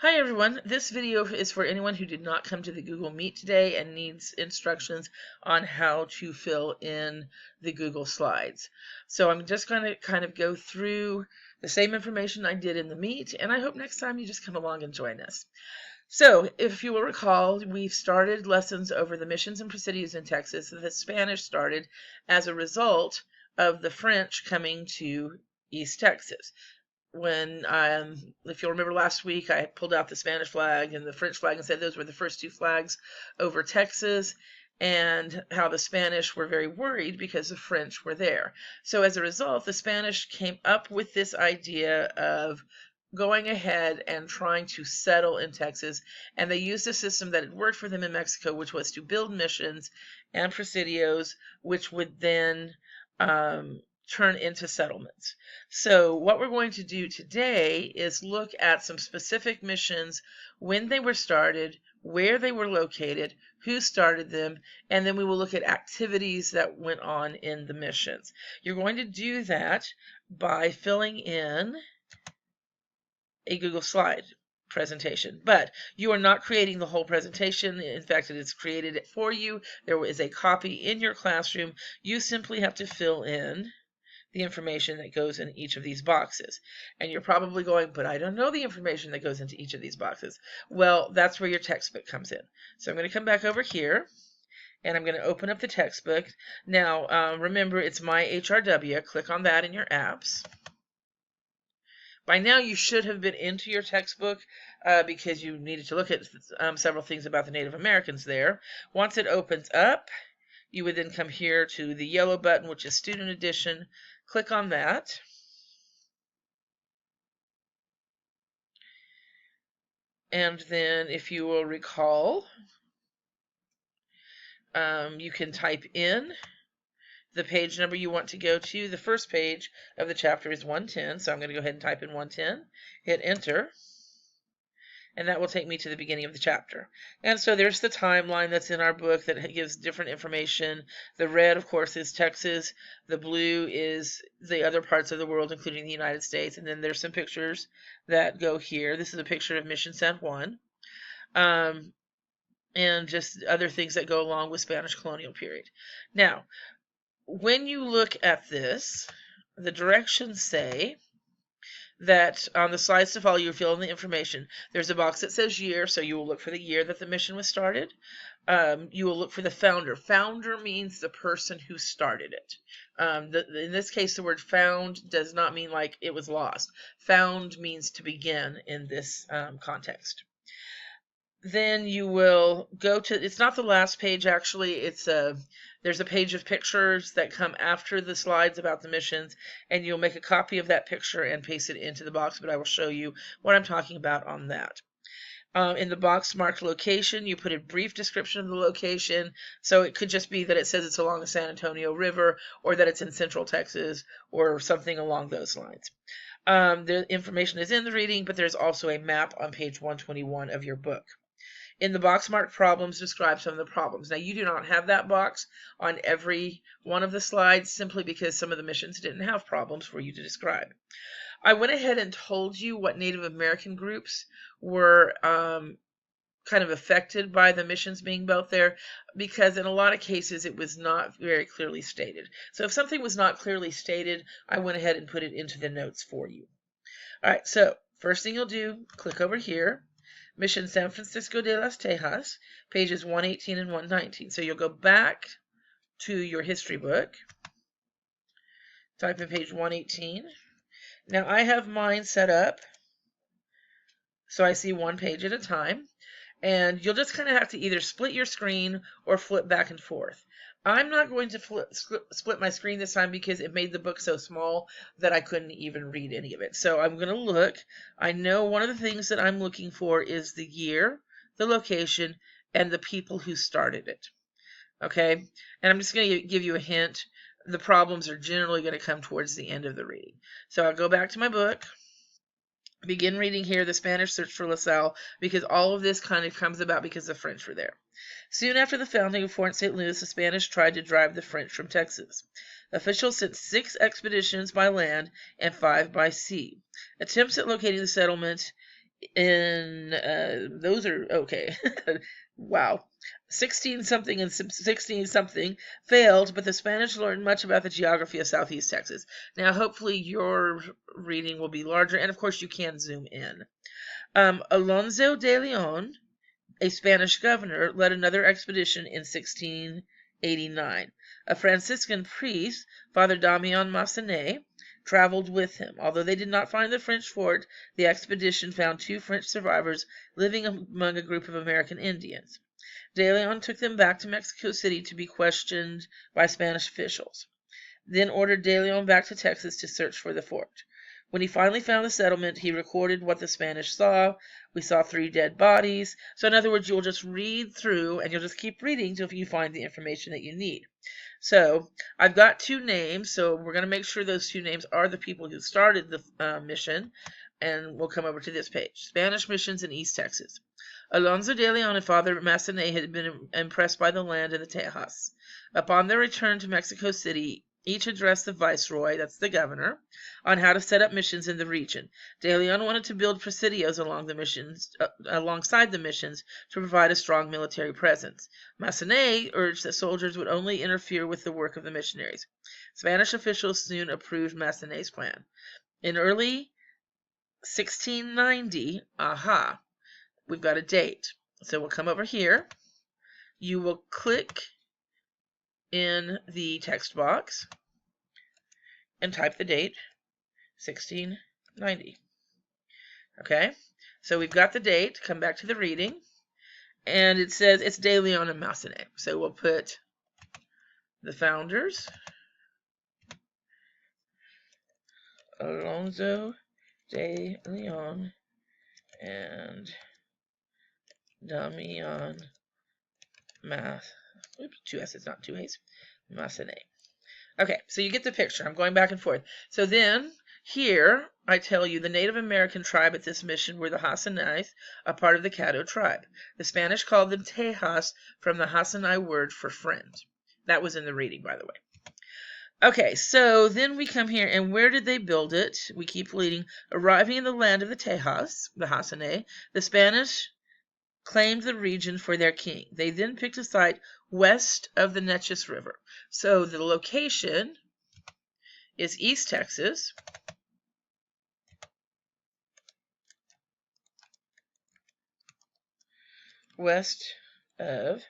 Hi everyone, this video is for anyone who did not come to the Google Meet today and needs instructions on how to fill in the Google Slides. So I'm just going to kind of go through the same information I did in the Meet, and I hope next time you just come along and join us. So if you will recall, we've started lessons over the missions and presidios in Texas. The Spanish started as a result of the French coming to East Texas. When if you'll remember last week, I pulled out the Spanish flag and the French flag and said those were the first two flags over Texas, and how the Spanish were very worried because the French were there. So as a result, the Spanish came up with this idea of going ahead and trying to settle in Texas, and they used a system that had worked for them in Mexico, which was to build missions and presidios, which would then turn into settlements. So what we're going to do today is look at some specific missions, when they were started, where they were located, who started them, and then we will look at activities that went on in the missions. You're going to do that by filling in a Google slide presentation, but you are not creating the whole presentation. In fact, it is created for you. There is a copy in your classroom. You simply have to fill in the information that goes in each of these boxes. And you're probably going, but I don't know the information that goes into each of these boxes. Well, that's where your textbook comes in. So I'm going to come back over here, and I'm going to open up the textbook. Now, remember, it's My HRW. Click on that in your apps. By now, you should have been into your textbook because you needed to look at several things about the Native Americans there. Once it opens up, you would then come here to the yellow button, which is Student Edition. Click on that. And then, if you will recall, you can type in the page number you want to go to. The first page of the chapter is 110, so I'm going to go ahead and type in 110, hit enter, and that will take me to the beginning of the chapter. And so there's the timeline that's in our book that gives different information. The red, of course, is Texas. The blue is the other parts of the world, including the United States. And then there's some pictures that go here. This is a picture of Mission San Juan. And just other things that go along with Spanish colonial period. Now, when you look at this, the directions say that on the slides to follow, you fill in the information. There's a box that says year, so you will look for the year that the mission was started. You will look for the founder. Founder means the person who started it. In this case, the word found does not mean like it was lost. Found means to begin in this context. Then you will go to, it's not the last page actually, it's there's a page of pictures that come after the slides about the missions, and you'll make a copy of that picture and paste it into the box, but I will show you what I'm talking about on that. In the box marked location, you put a brief description of the location, so it could just be that it says it's along the San Antonio River, or that it's in Central Texas, or something along those lines. The information is in the reading, but there's also a map on page 121 of your book. In the box marked problems, describe some of the problems. Now, you do not have that box on every one of the slides simply because some of the missions didn't have problems for you to describe. I went ahead and told you what Native American groups were kind of affected by the missions being built there, because in a lot of cases it was not very clearly stated. So if something was not clearly stated, I went ahead and put it into the notes for you. All right, so first thing you'll do, click over here. Mission San Francisco de las Tejas, pages 118 and 119. So you'll go back to your history book, type in page 118. Now I have mine set up so I see one page at a time, and you'll just kind of have to either split your screen or flip back and forth. I'm not going to split my screen this time because it made the book so small that I couldn't even read any of it. So I'm going to look. I know one of the things that I'm looking for is the year, the location, and the people who started it. Okay? And I'm just going to give you a hint. The problems are generally going to come towards the end of the reading. So I'll go back to my book. Begin reading here, the Spanish search for La Salle, because all of this kind of comes about because the French were there. Soon after the founding of Fort St. Louis, the Spanish tried to drive the French from Texas. Officials sent 6 expeditions by land and 5 by sea. Attempts at locating the settlement in those are okay. Wow. 16 something and 16 something failed, but the Spanish learned much about the geography of Southeast Texas. Now, hopefully, your reading will be larger, and of course, you can zoom in. Alonso de Leon, a Spanish governor, led another expedition in 1689. A Franciscan priest, Father Damian Massenet, traveled with him. Although they did not find the French fort, the expedition found 2 French survivors living among a group of American Indians. De Leon took them back to Mexico City to be questioned by Spanish officials, then ordered De Leon back to Texas to search for the fort. When he finally found the settlement, he recorded what the Spanish saw. We saw 3 dead bodies. So in other words, you'll just read through and you'll just keep reading until you find the information that you need. So I've got 2 names, so we're going to make sure those 2 names are the people who started the mission, and we'll come over to this page. Spanish missions in East Texas. Alonso de Leon and Father Massenet had been impressed by the land in the Tejas. Upon their return to Mexico City, each addressed the viceroy, that's the governor, on how to set up missions in the region. De Leon wanted to build presidios alongside the missions to provide a strong military presence. Massenet urged that soldiers would only interfere with the work of the missionaries. Spanish officials soon approved Massenet's plan. In early 1690, we've got a date. So we'll come over here. You will click in the text box and type the date, 1690. Okay, so we've got the date. Come back to the reading, and it says it's De Leon and Massenet. So we'll put the founders, Alonso de Leon and Damian oops, 2 S's, not 2 A's. Massenet. Okay, so you get the picture. I'm going back and forth. So then, here, I tell you the Native American tribe at this mission were the Hasinais, a part of the Caddo tribe. The Spanish called them Tejas from the Hasinai word for friend. That was in the reading, by the way. Okay, so then we come here, and where did they build it? We keep leading. Arriving in the land of the Tejas, the Hasinai, the Spanish claimed the region for their king. They then picked a site west of the Neches River. So the location is East Texas. West of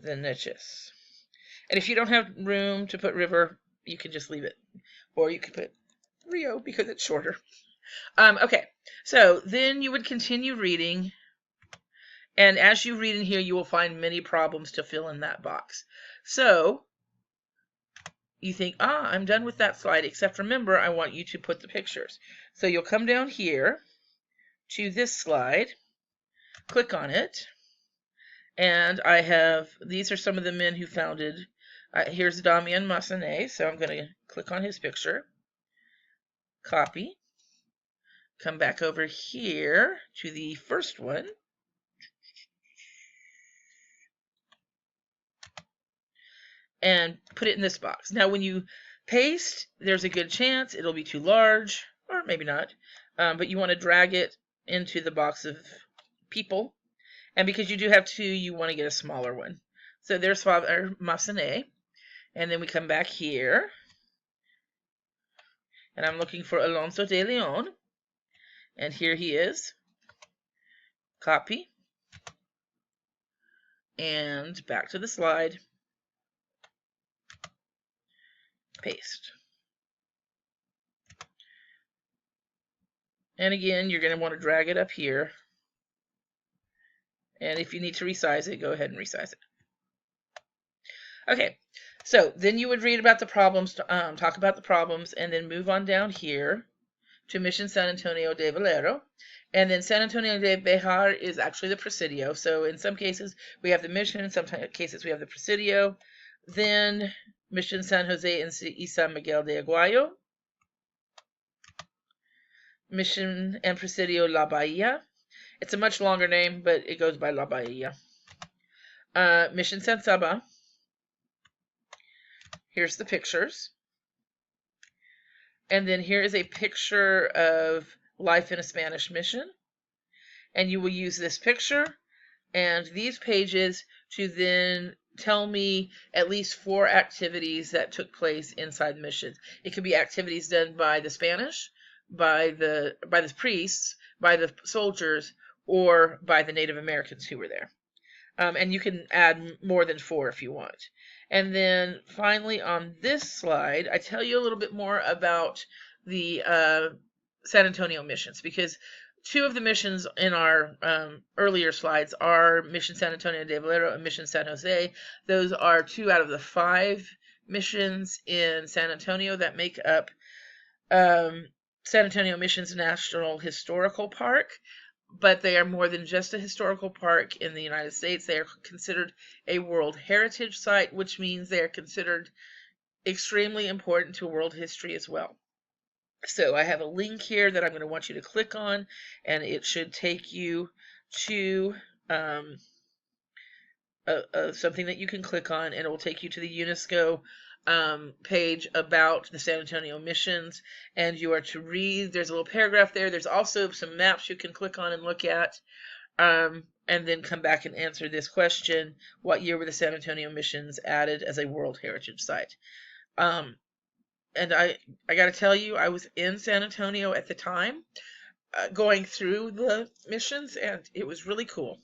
the Neches. And if you don't have room to put river, you can just leave it. Or you could put Rio because it's shorter. Okay, so then you would continue reading. And as you read in here, you will find many problems to fill in that box. So you think, I'm done with that slide, except remember, I want you to put the pictures. So you'll come down here to this slide, click on it, and these are some of the men who founded, here's Damian Massenet, so I'm going to click on his picture, copy, come back over here to the first one, and put it in this box. Now, when you paste, there's a good chance it'll be too large, or maybe not, but you want to drag it into the box of people. And because you do have 2, you want to get a smaller one. So there's Father Massenet. And then we come back here. And I'm looking for Alonso de Leon. And here he is. Copy. And back to the slide. Paste. And again, you're going to want to drag it up here. And if you need to resize it, go ahead and resize it. Okay, so then you would read about the problems, talk about the problems, and then move on down here to Mission San Antonio de Valero. And then San Antonio de Bejar is actually the Presidio. So in some cases, we have the mission. In some cases, we have the Presidio. Then Mission San Jose y San Miguel de Aguayo. Mission and Presidio La Bahia. It's a much longer name, but it goes by La Bahia. Mission San Saba. Here's the pictures. And then here is a picture of life in a Spanish mission. And you will use this picture and these pages to then tell me at least 4 activities that took place inside missions. It could be activities done by the Spanish, by the priests, by the soldiers, or by the Native Americans who were there. And you can add more than 4 if you want. And then finally on this slide, I tell you a little bit more about the San Antonio missions, because 2 of the missions in our earlier slides are Mission San Antonio de Valero and Mission San Jose. Those are 2 out of the 5 missions in San Antonio that make up San Antonio Missions National Historical Park. But they are more than just a historical park in the United States. They are considered a World Heritage Site, which means they are considered extremely important to world history as well. So I have a link here that I'm going to want you to click on, and it should take you to something that you can click on, and it will take you to the UNESCO page about the San Antonio missions, and you are to read. There's a little paragraph there. There's also some maps you can click on and look at, and then come back and answer this question: what year were the San Antonio missions added as a World Heritage Site? And I got to tell you, I was in San Antonio at the time, going through the missions, and it was really cool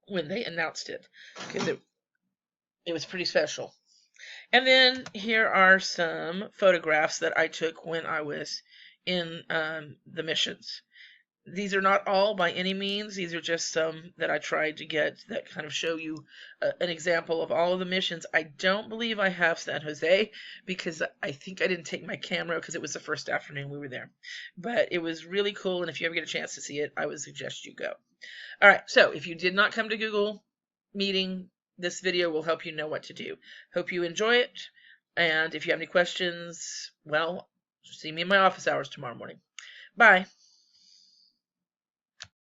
when they announced it, because it was pretty special. And then here are some photographs that I took when I was in the missions. These are not all by any means. These are just some that I tried to get that kind of show you an example of all of the missions. I don't believe I have San Jose, because I think I didn't take my camera because it was the first afternoon we were there. But it was really cool, and if you ever get a chance to see it, I would suggest you go. All right, so if you did not come to Google Meeting, this video will help you know what to do. Hope you enjoy it, and if you have any questions, well, see me in my office hours tomorrow morning. Bye.